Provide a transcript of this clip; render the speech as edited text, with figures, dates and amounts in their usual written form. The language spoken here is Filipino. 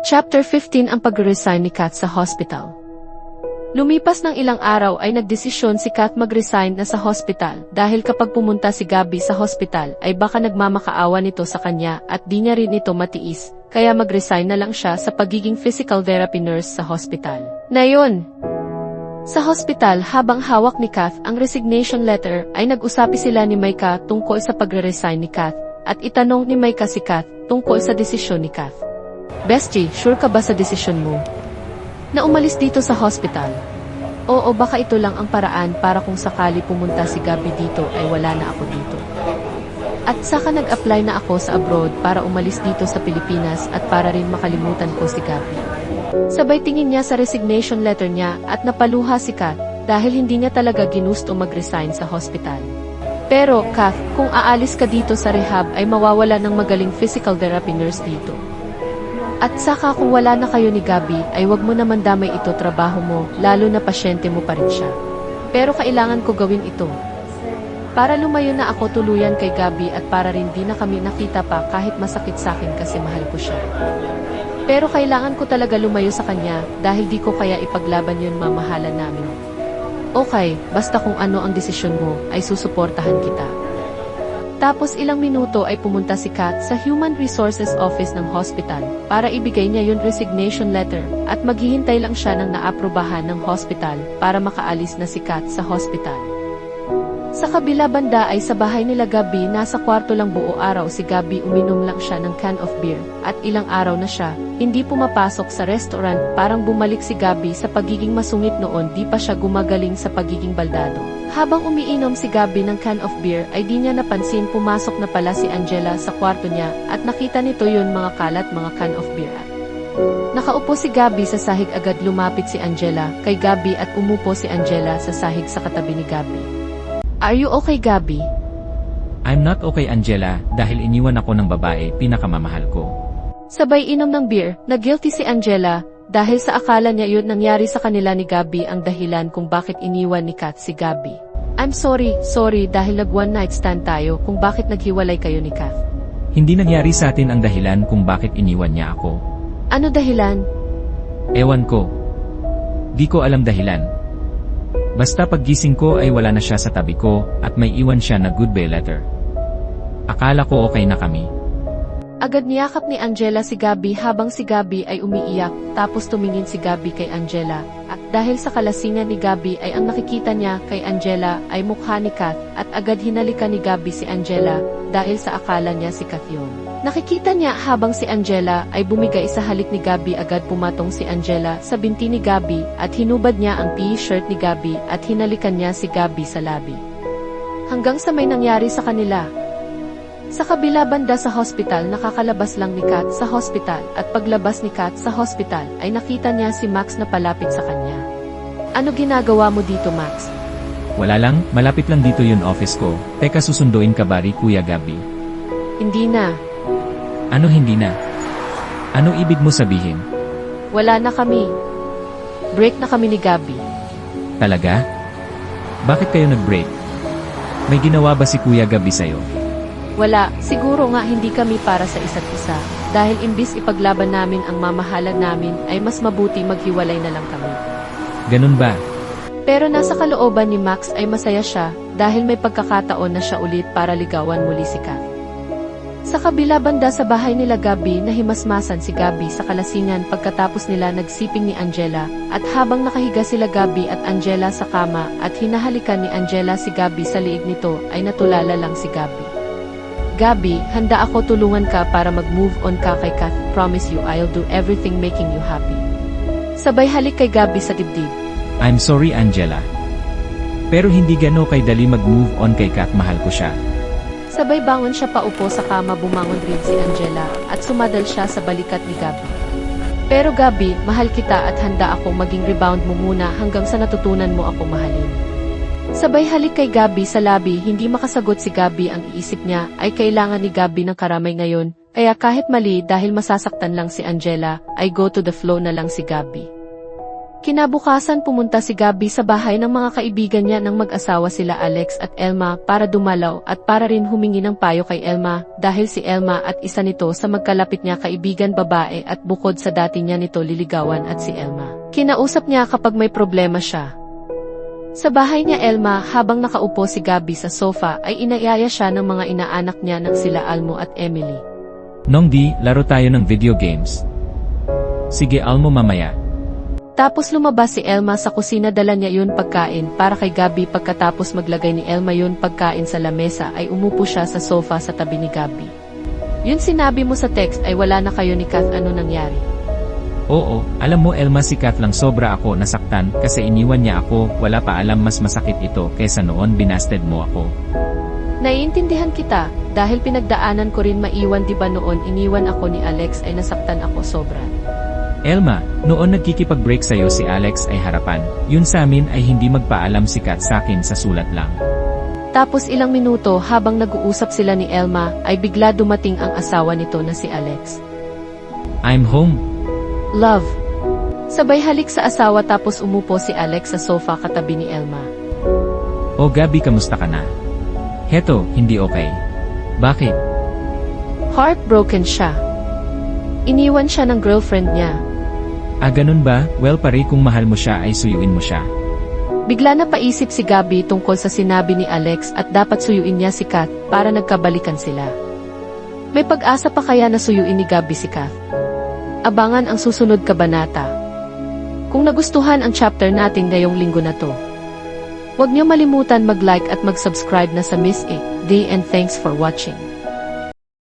Chapter 15 Ang pag-resign ni Kat sa hospital. Lumipas ng ilang araw ay nagdesisyon si Kat mag-resign na sa hospital dahil kapag pumunta si Gabby sa hospital ay baka nagmamakaawa nito sa kanya at di niya rin ito matiis, kaya mag-resign na lang siya sa pagiging physical therapy nurse sa hospital. Ngayon, sa hospital habang hawak ni Kat ang resignation letter ay nag-usapi sila ni Micah tungkol sa pagre-resign ni Kat at itanong ni Micah si Kat tungkol sa desisyon ni Kat. Bestie, sure ka ba sa desisyon mo? Na umalis dito sa hospital? Oo, baka ito lang ang paraan para kung sakali pumunta si Gabby dito ay wala na ako dito. At saka nag-apply na ako sa abroad para umalis dito sa Pilipinas at para rin makalimutan ko si Gabby. Sabay tingin niya sa resignation letter niya at napaluha si Kat dahil hindi niya talaga ginusto mag-resign sa hospital. Pero, Kat, kung aalis ka dito sa rehab ay mawawala ng magaling physical therapy nurse dito. At saka kung wala na kayo ni Gabby ay wag mo naman damay ito trabaho mo, lalo na pasyente mo pa rin siya. Pero kailangan ko gawin ito. Para lumayo na ako tuluyan kay Gabby at para rin di na kami nakita pa kahit masakit sa akin kasi mahal ko siya. Pero kailangan ko talaga lumayo sa kanya dahil di ko kaya ipaglaban yun mamahalan namin. Okay, basta kung ano ang desisyon mo ay susuportahan kita. Tapos ilang minuto ay pumunta si Kat sa Human Resources Office ng hospital para ibigay niya yung resignation letter at maghihintay lang siya ng naaprubahan ng hospital para makaalis na si Kat sa hospital. Sa kabila banda ay sa bahay nila Gabby nasa kwarto lang buo araw si Gabby uminom lang siya ng can of beer at ilang araw na siya hindi pumapasok sa restaurant parang bumalik si Gabby sa pagiging masungit noon di pa siya gumagaling sa pagiging baldado. Habang umiinom si Gabby ng can of beer ay di niya napansin pumasok na pala si Angela sa kwarto niya at nakita nito yun mga kalat mga can of beer. Nakaupo si Gabby sa sahig agad lumapit si Angela kay Gabby at umupo si Angela sa sahig sa katabi ni Gabby. Are you okay, Gabby? I'm not okay, Angela, dahil iniwan ako ng babae pinakamamahal ko. Sabay inom ng beer, na-guilty si Angela dahil sa akala niya yun nangyari sa kanila ni Gabby ang dahilan kung bakit iniwan ni Kat si Gabby. I'm sorry dahil nag one night stand tayo kung bakit naghiwalay kayo ni Kat. Hindi nangyari sa atin ang dahilan kung bakit iniwan niya ako. Ano dahilan? Ewan ko. Di ko alam dahilan. Basta paggising ko ay wala na siya sa tabi ko at may iwan siya na goodbye letter. Akala ko okay na kami. Agad niyakap ni Angela si Gabby habang si Gabby ay umiiyak tapos tumingin si Gabby kay Angela at dahil sa kalasingan ni Gabby ay ang nakikita niya kay Angela ay mukha ni Kat at agad hinalikan ni Gabby si Angela dahil sa akala niya si Kat yun. Nakikita niya habang si Angela ay bumigay sa halik ni Gabby agad pumatong si Angela sa binti ni Gabby at hinubad niya ang t-shirt ni Gabby at hinalikan niya si Gabby sa labi. Hanggang sa may nangyari sa kanila. Sa kabila banda sa hospital nakakalabas lang ni Kat sa hospital at paglabas ni Kat sa hospital ay nakita niya si Max na palapit sa kanya. Ano ginagawa mo dito, Max? Wala lang, malapit lang dito yung office ko. Teka, susunduin ka ba Kuya Gabby? Hindi na. Ano hindi na? Ano ibig mo sabihin? Wala na kami. Break na kami ni Gabby. Talaga? Bakit kayo nag-break? May ginawa ba si Kuya Gabby sa'yo? Wala, siguro nga hindi kami para sa isa't isa. Dahil imbis ipaglaban namin ang mamahalan namin ay mas mabuti maghiwalay na lang kami. Ganun ba? Pero nasa kalooban ni Max ay masaya siya dahil may pagkakataon na siya ulit para ligawan muli si Kat. Sa kabila banda sa bahay nila Gabby nahimasmasan si Gabby sa kalasingan pagkatapos nila nagsiping ni Angela at habang nakahiga sila Gabby at Angela sa kama at hinahalikan ni Angela si Gabby sa liig nito ay natulala lang si Gabby. Gabby, handa ako tulungan ka para mag-move on ka kay Kat. Promise you I'll do everything making you happy. Sabay halik kay Gabby sa dibdib. I'm sorry Angela. Pero hindi gano kay dali mag-move on kay Kat, mahal ko siya. Sabay bangon siya paupo sa kama bumangon rin si Angela at sumadal siya sa balikat ni Gabby. Pero Gabby, mahal kita at handa ako maging rebound mo muna hanggang sa natutunan mo ako mahalin. Sabay halik kay Gabby sa labi hindi makasagot si Gabby ang iisip niya ay kailangan ni Gabby ng karamay ngayon kaya kahit mali dahil masasaktan lang si Angela ay go to the flow na lang si Gabby. Kinabukasan pumunta si Gabby sa bahay ng mga kaibigan niya ng mag-asawa sila Alex at Elma para dumalaw at para rin humingi ng payo kay Elma dahil si Elma at isa nito sa magkalapit niya kaibigan babae at bukod sa dati niya nito liligawan at si Elma. Kinausap niya kapag may problema siya. Sa bahay niya Elma habang nakaupo si Gabby sa sofa ay inayaya siya ng mga inaanak niya ng sila Almo at Emily. Nongdi, laro tayo ng video games. Sige Almo mamaya. Tapos lumabas si Elma sa kusina dala niya yun pagkain para kay Gabby pagkatapos maglagay ni Elma yun pagkain sa lamesa ay umupo siya sa sofa sa tabi ni Gabby. Yun sinabi mo sa text ay wala na kayo ni Kath ano nangyari? Oo, alam mo Elma si Kath lang sobra ako nasaktan kasi iniwan niya ako, wala pa alam mas masakit ito kaysa noon binasted mo ako. Naiintindihan kita, dahil pinagdaanan ko rin maiwan di ba noon iniwan ako ni Alex ay nasaktan ako sobra. Elma, noon nagkikipag-break sa'yo si Alex ay harapan, yun sa amin ay hindi magpaalam si Kath sa'kin sa sulat lang. Tapos ilang minuto habang nag-uusap sila ni Elma ay bigla dumating ang asawa nito na si Alex. I'm home. Love. Sabay halik sa asawa tapos umupo si Alex sa sofa katabi ni Elma. O Gabby kamusta ka na? Heto, hindi okay. Bakit? Heartbroken siya. Iniwan siya ng girlfriend niya. Ah ganun ba? Well pare kung mahal mo siya ay suyuin mo siya. Bigla na paisip si Gabby tungkol sa sinabi ni Alex at dapat suyuin niya si Kath para nagkabalikan sila. May pag-asa pa kaya na suyuin ni Gabby si Kath? Abangan ang susunod kabanata. Kung nagustuhan ang chapter natin ngayong linggo na to, huwag niyo malimutan mag-like at mag-subscribe na sa Miss A. Day and thanks for watching.